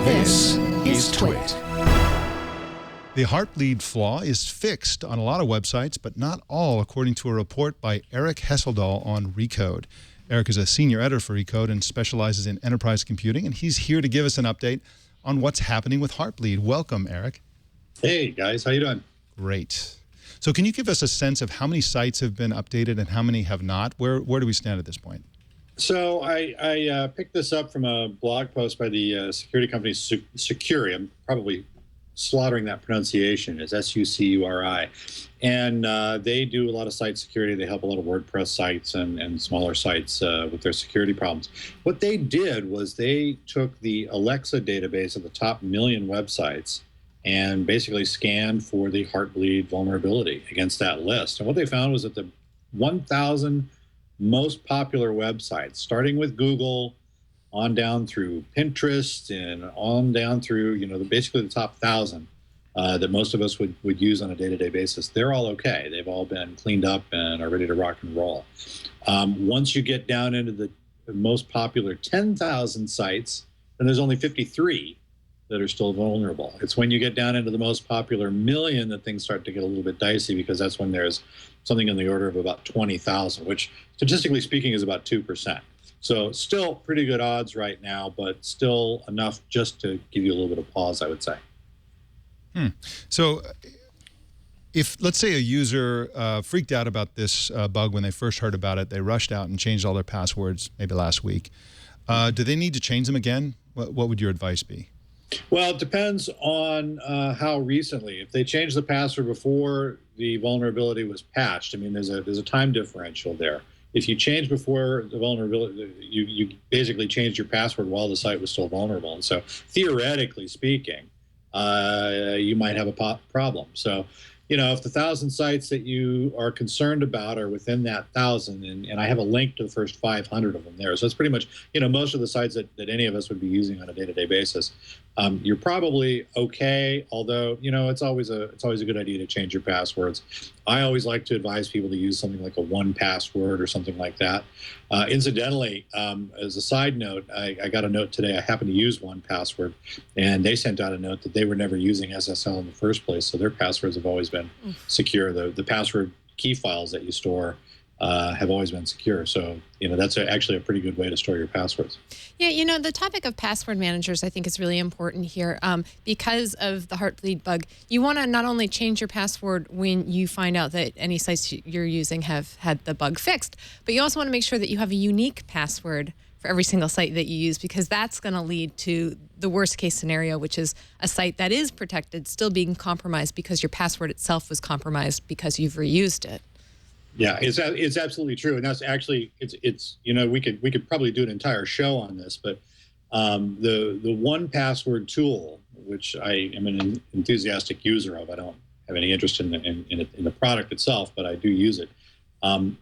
This is Twit. The Heartbleed flaw is fixed on a lot of websites, but not all, according to a report by Eric Hesseldahl on Recode. Eric is a senior editor for Recode and specializes in enterprise computing, and he's here to give us an update on what's happening with Heartbleed. Welcome, Eric. Hey, guys. How you doing? Great. So can you give us a sense of how many sites have been updated and how many have not? Where do we stand at this point? So I picked this up from a blog post by the security company Sucuri. I'm probably slaughtering that pronunciation. It's S-U-C-U-R-I. And they do a lot of site security. They help a lot of WordPress sites and smaller sites with their security problems. What they did was they took the Alexa database of the top 1 million websites and basically scanned for the Heartbleed vulnerability against that list. And what they found was that the 1,000 most popular websites, starting with Google, on down through Pinterest, and on down through, basically the top 1,000 that most of us would use on a day-to-day basis, they're all okay. They've all been cleaned up and are ready to rock and roll. Once you get down into the most popular 10,000 sites, then there's only 53 that are still vulnerable. It's when you get down into the most popular 1 million that things start to get a little bit dicey, because that's when there's something in the order of about 20,000, which statistically speaking is about 2%. So still pretty good odds right now, but still enough just to give you a little bit of pause, I would say. So if, let's say, a user freaked out about this bug when they first heard about it, they rushed out and changed all their passwords maybe last week, do they need to change them again? What would your advice be? Well, it depends on how recently. If they changed the password before the vulnerability was patched, I mean, there's a time differential there. If you change before the vulnerability, you basically changed your password while the site was still vulnerable. And so theoretically speaking, you might have a problem. So, if the 1,000 sites that you are concerned about are within that 1,000, and I have a link to the first 500 of them there. So it's pretty much, most of the sites that any of us would be using on a day-to-day basis. You're probably okay, although, it's always a good idea to change your passwords. I always like to advise people to use something like a 1Password or something like that. Incidentally, as a side note, I got a note today. I happened to use 1Password, and they sent out a note that they were never using SSL in the first place, so their passwords have always been secure. The password key files that you store have always been secure. So, that's actually a pretty good way to store your passwords. Yeah, the topic of password managers, I think, is really important here. Because of the Heartbleed bug, you want to not only change your password when you find out that any sites you're using have had the bug fixed, but you also want to make sure that you have a unique password for every single site that you use, because that's going to lead to the worst case scenario, which is a site that is protected still being compromised because your password itself was compromised because you've reused it. Yeah, it's absolutely true, and that's actually it's we could probably do an entire show on this, but the 1Password tool, which I am an enthusiastic user of, I don't have any interest in the product itself, but I do use it.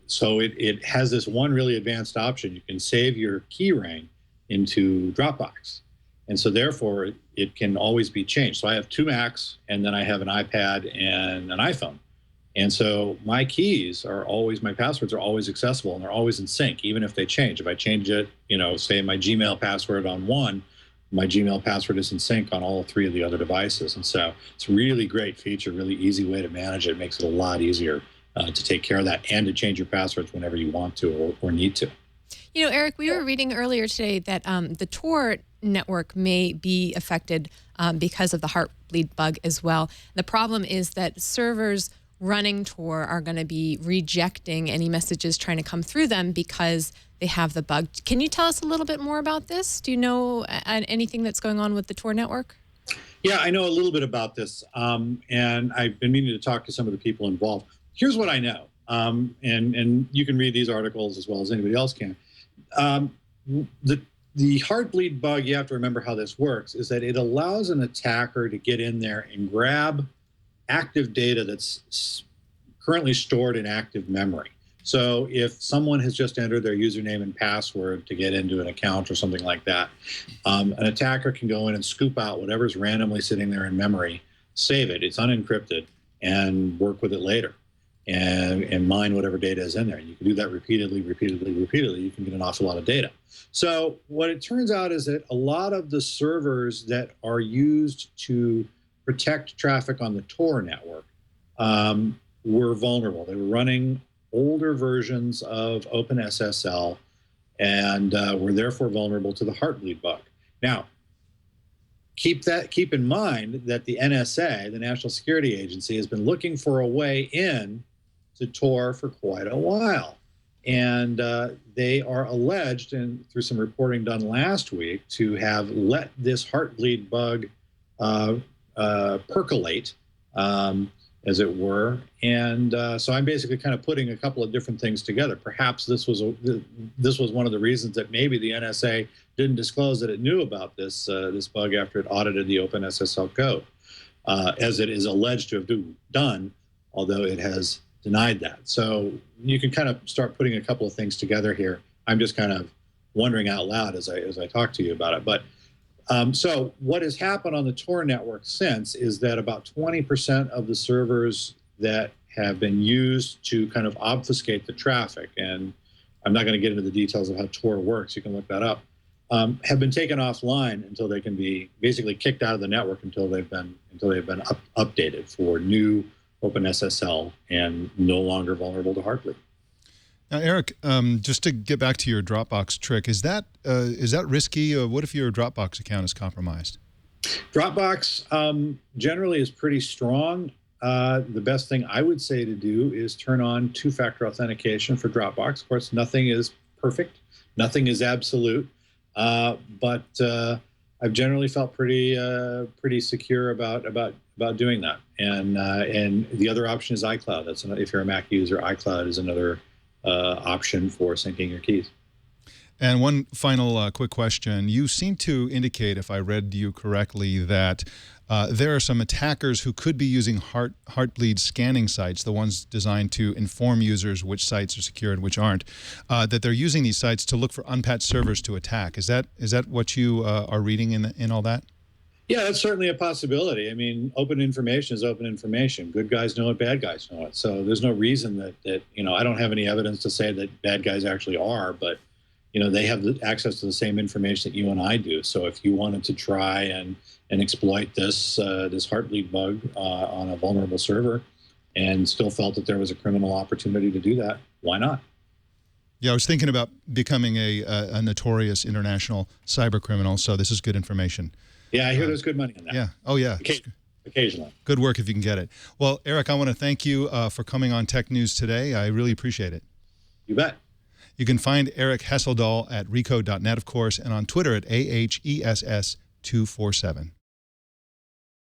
So it has this one really advanced option. You can save your key ring into Dropbox, and so therefore it can always be changed. So I have 2 Macs, and then I have an iPad and an iPhone. And so my keys are always, my passwords are always accessible, and they're always in sync, even if they change. If I change it, say my Gmail password on one, my Gmail password is in sync on all 3 of the other devices. And so it's a really great feature, really easy way to manage it. It makes it a lot easier to take care of that and to change your passwords whenever you want to or need to. Eric, we were reading earlier today that the Tor network may be affected because of the Heartbleed bug as well. The problem is that servers running Tor are going to be rejecting any messages trying to come through them because they have the bug. Can you tell us a little bit more about this? Do you know anything that's going on with the Tor network? Yeah, I know a little bit about this, and I've been meaning to talk to some of the people involved. Here's what I know, and you can read these articles as well as anybody else can. The Heartbleed bug, you have to remember how this works, is that it allows an attacker to get in there and grab active data that's currently stored in active memory. So if someone has just entered their username and password to get into an account or something like that, an attacker can go in and scoop out whatever's randomly sitting there in memory, save it, it's unencrypted, and work with it later. and mine whatever data is in there. You can do that repeatedly. You can get an awful lot of data. So what it turns out is that a lot of the servers that are used to protect traffic on the Tor network were vulnerable. They were running older versions of OpenSSL and were therefore vulnerable to the Heartbleed bug. Now, keep in mind that the NSA, the National Security Agency, has been looking for a way in to Tor for quite a while. And they are alleged, and through some reporting done last week, to have let this Heartbleed bug percolate, as it were. And so I'm basically kind of putting a couple of different things together. Perhaps this was one of the reasons that maybe the NSA didn't disclose that it knew about this bug after it audited the OpenSSL code, as it is alleged to have done, although it has denied that. So you can kind of start putting a couple of things together here. I'm just kind of wondering out loud as I talk to you about it. But so what has happened on the Tor network since is that about 20% of the servers that have been used to kind of obfuscate the traffic, and I'm not going to get into the details of how Tor works, you can look that up, have been taken offline until they can be basically kicked out of the network until they've been updated for new OpenSSL and no longer vulnerable to Heartbleed. Now, Eric, just to get back to your Dropbox trick, is that risky? What if your Dropbox account is compromised? Dropbox generally is pretty strong. The best thing I would say to do is turn on two-factor authentication for Dropbox. Of course, nothing is perfect, nothing is absolute, but I've generally felt pretty secure about doing that. And the other option is iCloud. That's if you're a Mac user, iCloud is another option for syncing your keys. And one final quick question. You seem to indicate, if I read you correctly, that there are some attackers who could be using Heartbleed scanning sites, the ones designed to inform users which sites are secure and which aren't, that they're using these sites to look for unpatched servers to attack. Is that what you are reading in all that? Yeah, that's certainly a possibility. I mean, open information is open information. Good guys know it, bad guys know it. So there's no reason that I don't have any evidence to say that bad guys actually are, but they have access to the same information that you and I do. So if you wanted to try and exploit this Heartbleed bug on a vulnerable server and still felt that there was a criminal opportunity to do that, why not? Yeah, I was thinking about becoming a notorious international cyber criminal, so this is good information. Yeah, I hear there's good money in that. Yeah. Oh, yeah. Occasionally. Good work if you can get it. Well, Eric, I want to thank you for coming on Tech News today. I really appreciate it. You bet. You can find Eric Hesseldahl at recode.net, of course, and on Twitter at AHESS247.